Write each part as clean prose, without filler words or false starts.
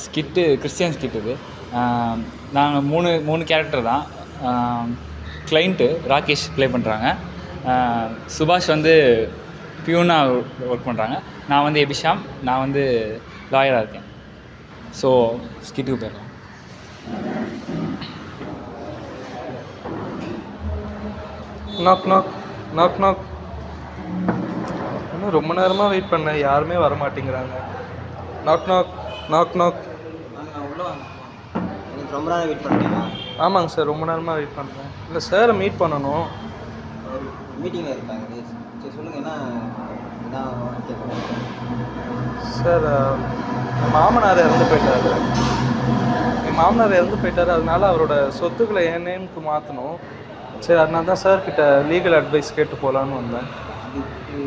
Skit Christian skid இது. நாங்கள் மூணு கேரக்டர் தான். கிளைண்ட்டு ராகேஷ் ப்ளே பண்ணுறாங்க. சுபாஷ் வந்து பியூனாக ஒர்க் பண்ணுறாங்க. நான் வந்து எபிஷாம், நான் வந்து லாயராக இருக்கேன். ஸோ ஸ்கிட்டுக்கு போயிடலாம். Knock knock knock knock. இன்னும் ரொம்ப நேரமாக வெயிட் பண்ணேன், யாருமே வர மாட்டேங்கிறாங்க. Knock knock knock knock. ரொம்ப நேரம் வெயிட் பண்ணுறீங்களா? ஆமாங்க சார், ரொம்ப நேரமாக வெயிட் பண்ணுறேன். இல்லை சாரை மீட் பண்ணணும். மீட்டிங்கில் இருக்காங்க. சரி சொல்லுங்கள், என்ன கேட்குறேன் சார். என் மாமனார் இறந்து போயிட்டார். அதனால அவரோட சொத்துக்களை என் நேமுக்கு மாற்றணும். சரி, அதனால தான் சார்கிட்ட லீகல் அட்வைஸ் கேட்டு போகலான்னு வந்தேன். அதுக்கு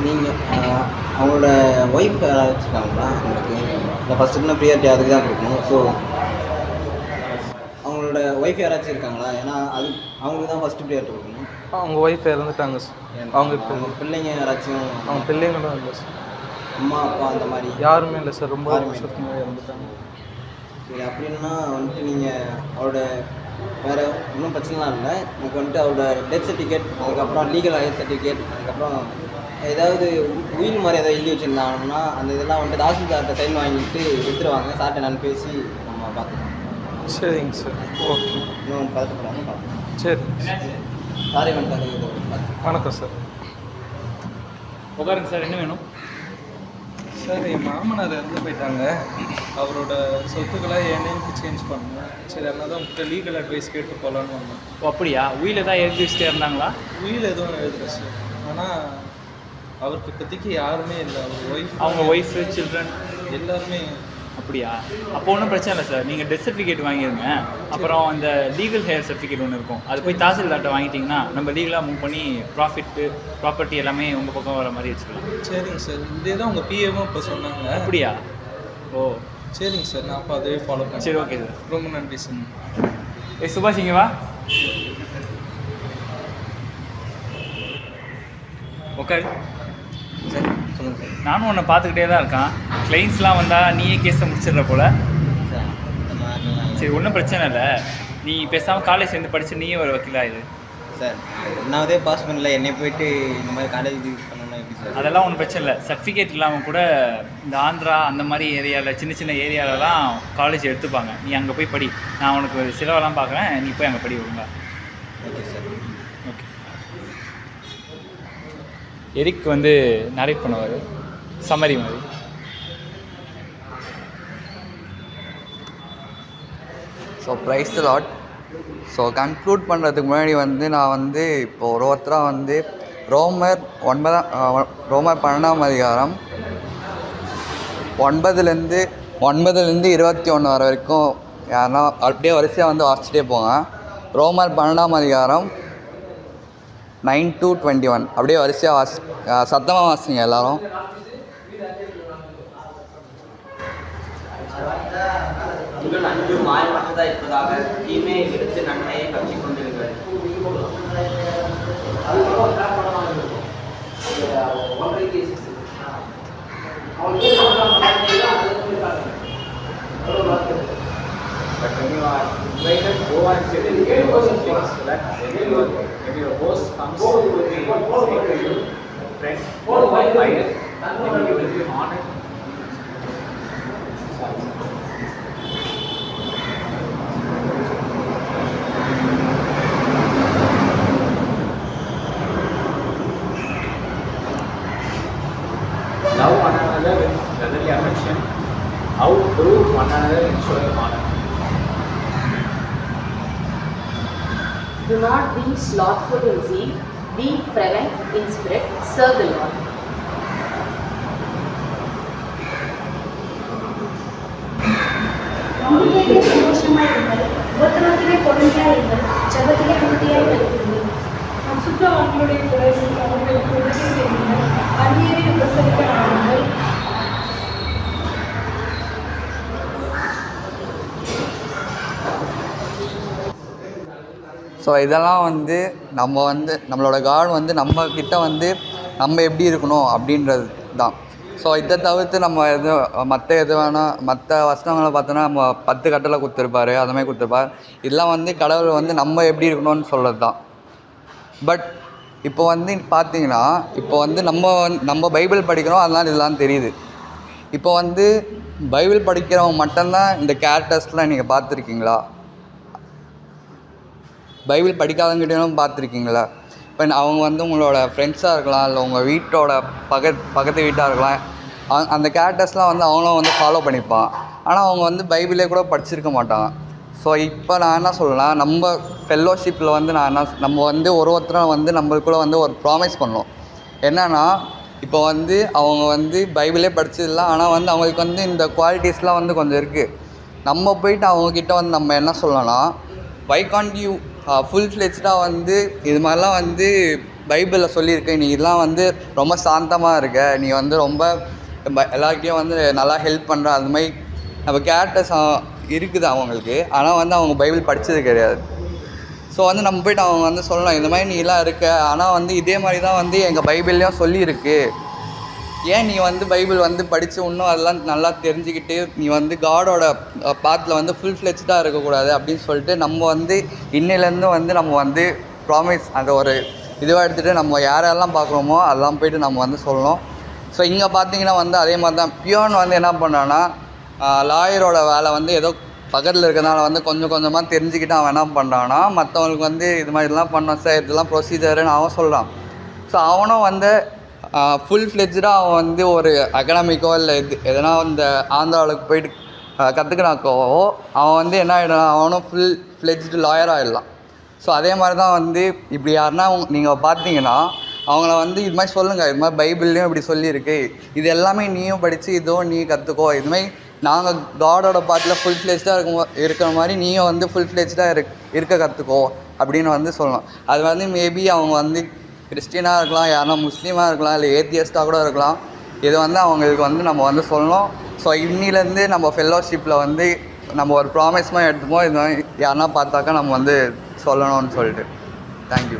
நீங்கள் அவங்களோட ஒய்ஃப் யாராவது வச்சுருக்காங்களா உங்களுக்கு? இல்லை ஃபஸ்ட்டுக்குன்னா ப்ரியாரிட்டி அதுக்கு தான் கொடுக்கணும். ஸோ அவங்களோட ஒய்ஃப் யாராச்சும் இருக்காங்களா? ஏன்னா அது அவங்களுக்கு தான் ஃபஸ்ட்டு ப்ரியாரிட்டி கொடுக்கணும். அவங்க ஒய்ஃப் இறந்துட்டாங்க சார். அவங்க பிள்ளைங்க யாராச்சும்? அவங்க பிள்ளைங்களும் இல்லை சார். அம்மா அப்பா அந்த மாதிரி யாருமே இல்லை சார். ரொம்ப வருஷத்துக்கு முன்னாடி இறந்துட்டாங்க. சரி, அப்படின்னா வந்துட்டு நீங்கள் அவரோட வேறு ஒன்றும் பிரச்சனைலாம் இல்லை. எனக்கு வந்துட்டு அவரோட டெத் சர்டிஃபிகேட், அதுக்கப்புறம் லீகல் ஹையர் சர்டிஃபிகேட், அதுக்கப்புறம் ஏதாவது உயில் மாதிரி ஏதாவது எழுதி வச்சுருந்தாங்கன்னா அந்த இதெல்லாம் வந்துட்டு தாசில்தார்கிட்ட சைன் வாங்கிட்டு எடுத்துருவாங்க. சார்கிட்ட நான் பேசி நம்ம பார்த்துக்கலாம். சரிங்க சார், ஓகே. இன்னும் பதட்டப்படாமல் பார்க்கலாம். சரி, சாரி வந்துட்டாங்க. வணக்கம் சார். உட்காருங்க சார். என்ன வேணும் சார்? என் மாமனார் இறந்து போயிட்டாங்க. அவரோட சொத்துக்களை என் நேமுக்கு சேஞ்ச் பண்ணணும். சரி, அதனால தான் உங்கள்கிட்ட லீகல் அட்வைஸ் கேட்டு போகலான்னு வந்தேன். ஓ அப்படியா? உயில் எதாவது எழுதி வச்சுட்டே இருந்தாங்களா? உயில் எதுவும் எழுதுறேன் சார். ஆனால் அவருக்கு இப்போதைக்கு யாருமே இல்லை. அவங்க ஒய்ஃபு சில்ட்ரன் எல்லாருமே. அப்படியா? அப்போ ஒன்றும் பிரச்சனை இல்லை சார். நீங்கள் டெத் சர்டிஃபிகேட் வாங்கிடுங்க. அப்புறம் அந்த லீகல் ஹேர் சர்டிஃபிகேட் ஒன்று இருக்கும், அது போய் தாசில்தார்கிட்ட வாங்கிட்டிங்கன்னா நம்ம லீகலாக மூவ் பண்ணி ப்ராப்பர்ட்டி எல்லாமே உங்கள் பக்கம் வர மாதிரி வச்சுக்கலாம். சரிங்க சார். இதே தான் உங்கள் பிஏவும் இப்போ சொன்னாங்க. அப்படியா? ஓ சரிங்க சார், நான் அப்போ அதே ஃபாலோ பண்ணேன். சரி, ஓகே சார். ரொம்ப நன்றி சார். சுபாஷ் இங்கே வா. ஓகே சரி சொல்லுங்கள் சார். நானும் உன்னை பார்த்துக்கிட்டே தான் இருக்கான். கிளைண்ட்ஸ்லாம் வந்தால் நீயே கேஸை முடிச்சிடுற போல். சார் சரி, ஒன்றும் பிரச்சனை இல்லை. நீ பேசாமல் காலேஜ் சேர்ந்து படித்து நீயே ஒரு வக்கீலாக சார், ஒன்றாவதே பாஸ் பண்ணல, என்னை போயிட்டு இந்த மாதிரி காலேஜ் இது பண்ணணும்னா எப்படி சார்? அதெல்லாம் ஒன்றும் பிரச்சனை இல்லை. சர்டிஃபிகேட் இல்லாமல் கூட இந்த ஆந்திரா அந்த மாதிரி ஏரியாவில் சின்ன ஏரியாவிலலாம் காலேஜ் எடுத்துப்பாங்க. நீ அங்கே போய் படி. நான் உனக்கு சிலவெல்லாம் பார்க்குறேன், நீ போய் அங்கே படி ஒழுங்கா. Okay sir. ஓகே. எரிக் வந்து நரேட் பண்ணுவார், சம்மரி மாதிரி. ஸோ ப்ரைஸ் தி லார்ட். ஸோ கன்க்ளூட் பண்ணுறதுக்கு முன்னாடி வந்து நான் வந்து இப்போது ஒருத்தராக வந்து ரோமர் 12ஆம் அதிகாரம் 9லேருந்து 21 வர வரைக்கும் யாருன்னா அப்படியே வரிசையாக வந்து வாசிச்சிட்டே போங்க. ரோமர் 12ஆம் அதிகாரம் 9 to 21 அப்படியே வரிசையாக சத்தமாக வாசிங்க எல்லோரும். உங்கள் அன்பு மாயமற்றதாக இருப்பதாக தீமையை எடுத்து நன்மையை கற்றுக் கொண்டிருங்கள். But when you are invited, go and sit in the things so that when your host comes to say to you, friend, go by fire, then you will be honored. Love one another with brotherly affection. Outdo one another in showing honor. Do not be slothful in zeal, be fervent in spirit, serve the Lord. நம்பிக்கையிலே சந்தோஷமாய் இருங்கள், உபத்திரவத்திலே பொறுமையாய் இருங்கள், ஜெபத்திலே உறுதியாய் இருக்கிறீர்கள். நம் சுற்றவார்களுடைய குறைகள் அவர்களுக்கு உதவி செய்யுங்கள், அந்நியரை உபசரிக்க நாடுங்கள். ஸோ இதெல்லாம் வந்து நம்மளோட காட் வந்து நம்மக்கிட்ட வந்து நம்ம எப்படி இருக்கணும் அப்படின்றது தான். ஸோ ஸோ இதை தவிர்த்து நம்ம எது வேணால் மற்ற வசனங்களை பார்த்தோன்னா நம்ம 10 கட்டளை கொடுத்துருப்பாரு, அந்த மாதிரி கொடுத்துருப்பார். இதெல்லாம் வந்து கடவுள் வந்து நம்ம எப்படி இருக்கணும்னு சொல்கிறது தான். பட் இப்போ வந்து பார்த்தீங்கன்னா இப்போ வந்து நம்ம பைபிள் படிக்கிறோம், அதனால் இதெல்லாம் தெரியுது. இப்போ வந்து பைபிள் படிக்கிறவங்க மட்டும்தான் இந்த கேரக்டர்ஸ்லாம் நீங்கள் பார்த்துருக்கீங்களா? பைபிள் படிக்காதவங்கிட்டையும் பார்த்துருக்கீங்களா? இப்போ அவங்க வந்து உங்களோட ஃப்ரெண்ட்ஸாக இருக்கலாம், இல்லை உங்கள் வீட்டோட பக்கத்து வீட்டாக இருக்கலாம். அந்த கேரக்டர்ஸ்லாம் வந்து அவங்களும் வந்து ஃபாலோ பண்ணிப்பான். ஆனால் அவங்க வந்து பைபிளே கூட படிச்சிருக்க மாட்டாங்க. ஸோ இப்போ நான் என்ன சொல்லலாம், நம்ம ஃபெல்லோஷிப்பில் வந்து நம்ம வந்து ஒருத்தரும் வந்து நம்மளுக்குள்ளே வந்து ஒரு ப்ராமிஸ் பண்ணோம். என்னென்னா இப்போ வந்து அவங்க வந்து பைபிளே படிச்சதில்ல, ஆனால் வந்து அவங்களுக்கு வந்து இந்த குவாலிட்டிஸ்லாம் வந்து கொஞ்சம் இருக்குது. நம்ம போயிட்டு அவங்கக்கிட்ட வந்து நம்ம என்ன சொல்லலாம், வை கான்ட் யூ ஃபுல் ஃப்ளெஜ்டாக வந்து இது மாதிரிலாம் வந்து பைபிளில் சொல்லியிருக்கு, நீ இதெல்லாம் வந்து ரொம்ப சாந்தமாக இருக்க, நீ வந்து ரொம்ப எல்லாருக்கையும் வந்து நல்லா ஹெல்ப் பண்ணுற, அது மாதிரி நம்ம கேரக்டர்ஸ் இருக்குது அவங்களுக்கு. ஆனால் வந்து அவங்க பைபிள் படித்தது கிடையாது. ஸோ வந்து நம்ம போய்ட்டு அவங்க வந்து சொல்லலாம், இந்த மாதிரி நீலாம் இருக்க, ஆனால் வந்து இதே மாதிரி தான் வந்து எங்கள் பைபிள்லேயும் சொல்லியிருக்கு, ஏன் நீ வந்து பைபிள் வந்து படித்து இன்னும் அதெல்லாம் நல்லா தெரிஞ்சுக்கிட்டு நீ வந்து காடோட பாத்தில் வந்து ஃபுல் ஃப்ளெஜ்டாக இருக்கக்கூடாது அப்படின்னு சொல்லிட்டு நம்ம வந்து இன்னிலேருந்து வந்து நம்ம வந்து ப்ராமிஸ் அந்த ஒரு இதுவாக எடுத்துகிட்டு நம்ம யாரெல்லாம் பார்க்குறோமோ அதெல்லாம் போய்ட்டு நம்ம வந்து சொல்லணும். ஸோ இங்கே பார்த்தீங்கன்னா வந்து அதே மாதிரி தான் பியோன் வந்து என்ன பண்ணான்னா, லாயரோட வேலை வந்து ஏதோ பக்கத்தில் இருக்கிறதுனால வந்து கொஞ்சம் கொஞ்சமாக தெரிஞ்சுக்கிட்டு அவன் என்ன பண்ணுறான்னா, மற்றவங்களுக்கு வந்து இது மாதிரிலாம் பண்ணோம் சார், இதெல்லாம் ப்ரொசீஜருன்னு அவன் சொல்கிறான். ஸோ அவனும் வந்து ஃபுல் ஃப்ளெஜ்டாக அவன் வந்து ஒரு அகாடமிக்கோ இல்லை எதனா இந்த ஆந்திராவுக்கு போயிட்டு கற்றுக்கினாக்கோ அவன் வந்து என்ன ஆகிடும், அவனும் ஃபுல் ஃப்ளெஜ்டு லாயர் ஆகிடலாம். ஸோ அதே மாதிரி தான் வந்து இப்படி யாருன்னா நீங்கள் பார்த்தீங்கன்னா அவங்கள வந்து இது மாதிரி சொல்லுங்கள், இது மாதிரி பைபிள்லேயும் இப்படி சொல்லியிருக்கு, இது எல்லாமே நீயும் படித்து இதுவும் நீ கற்றுக்கோ, இதுமாதிரி நாங்கள் காடோட பாட்டில் ஃபுல் ஃப்ளெஜ்டாக இருக்கிற மாதிரி நீயும் வந்து ஃபுல் ஃப்ளெஜ்டாக இருக்க கற்றுக்கோ அப்படின்னு வந்து சொல்லணும். அது வந்து மேபி அவங்க வந்து கிறிஸ்டினாக இருக்கலாம், யாருன்னா முஸ்லீமாக இருக்கலாம், இல்லை ஏத்தியஸ்டாக கூட இருக்கலாம். இது வந்து அவங்களுக்கு வந்து நம்ம வந்து சொல்லணும். ஸோ இன்னிலேருந்து நம்ம ஃபெல்லோஷிப்பில் வந்து நம்ம ஒரு ப்ராமிஸ் மாதிரி எடுத்துப்போம், இது மாதிரி யாருன்னா பார்த்தாக்கா நம்ம வந்து சொல்லணும்னு சொல்லிட்டு. தேங்க்யூ.